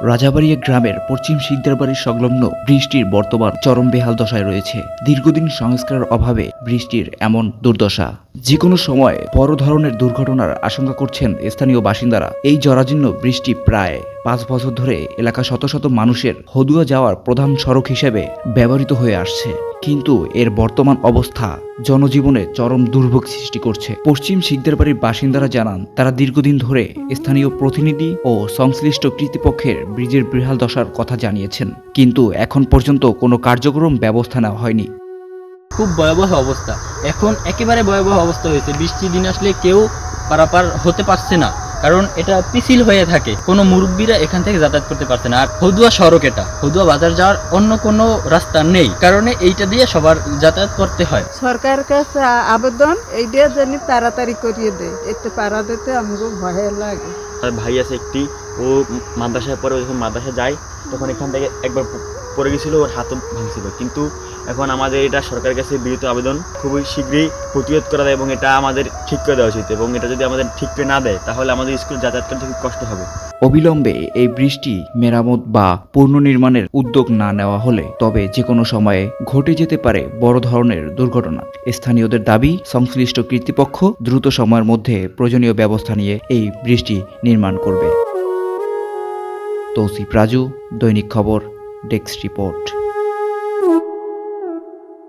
রাজাবাড়িয়া গ্রামের পশ্চিম শিকদারবাড়ির সংলগ্ন বৃষ্টির বর্তমান চরম বেহাল দশায় রয়েছে। দীর্ঘদিন সংস্কারের অভাবে বৃষ্টির এমন দুর্দশা। যে কোনো সময় বড় ধরনের দুর্ঘটনার আশঙ্কা করছেন স্থানীয় বাসিন্দারা। এই জরাজীর্ণ বৃষ্টি প্রায় 5 বছর ধরে এলাকা শত শত মানুষের হদুয়া যাওয়ার প্রধান সড়ক হিসেবে ব্যবহৃত হয়ে আসছে, কিন্তু এর বর্তমান অবস্থা জনজীবনে চরম দুর্ভোগ সৃষ্টি করছে। পশ্চিম শিকদারবাড়ির বাসিন্দারা জানান, তারা দীর্ঘদিন ধরে স্থানীয় প্রতিনিধি ও সংশ্লিষ্ট কর্তৃপক্ষের ব্রিজের বেহাল দশার কথা জানিয়েছেন, কিন্তু এখন পর্যন্ত কোনো কার্যক্রম ব্যবস্থা নেওয়া হয়নি। খুব ভয়াবহ অবস্থা, এখন একেবারে ভয়াবহ অবস্থা হয়েছে। বৃষ্টির দিন আসলে কেউ পারাপার হতে পারছে না, কারণ এটা পিছিল হয়ে থাকে। কোনো মুরব্বীরা এখান থেকে যাতায়াত করতে পারছে না। আর হদুয়া সড়ক, এটা হদুয়া বাজার যাওয়ার অন্য কোনো রাস্তা নেই, কারণে এইটা দিয়ে সবার যাতায়াত করতে হয়। সরকারের কাছে আবেদন এইটা জানি তাড়াতাড়ি করিয়ে দেয়, একটু পাড়া দিতে আমাকে ভয় লাগে। আর ভাই আছে একটি, ও মাদ্রাসায় পরে যখন মাদ্রাসায় যায় তখন এখান থেকে একবার পড়ে গেছিলো, ওর হাতও ভাঙছিল। কিন্তু এখন আমাদের এটা সরকারের কাছে বিনীত আবেদন, খুবই শীঘ্রই প্রতিরোধ করা দেয় এবং এটা আমাদের ঠিক করে দেওয়া উচিত। এবং এটা যদি আমাদের ঠিক করে না দেয় তাহলে আমাদের স্কুল যাতায়াত করতে খুব কষ্ট হবে। অবিলম্বে এই বৃষ্টি মেরামত বা পুনর্নির্মাণের উদ্যোগ না নেওয়া হলে তবে যে কোনো সময়ে ঘটে যেতে পারে বড় ধরনের দুর্ঘটনা। স্থানীয়দের দাবি, সংশ্লিষ্ট কর্তৃপক্ষ দ্রুত সময়ের মধ্যে প্রয়োজনীয় ব্যবস্থা নিয়ে এই বৃষ্টি নির্মাণ করবে। তৌসিফ রাজু, দৈনিক খবর, ডেস্ক রিপোর্ট।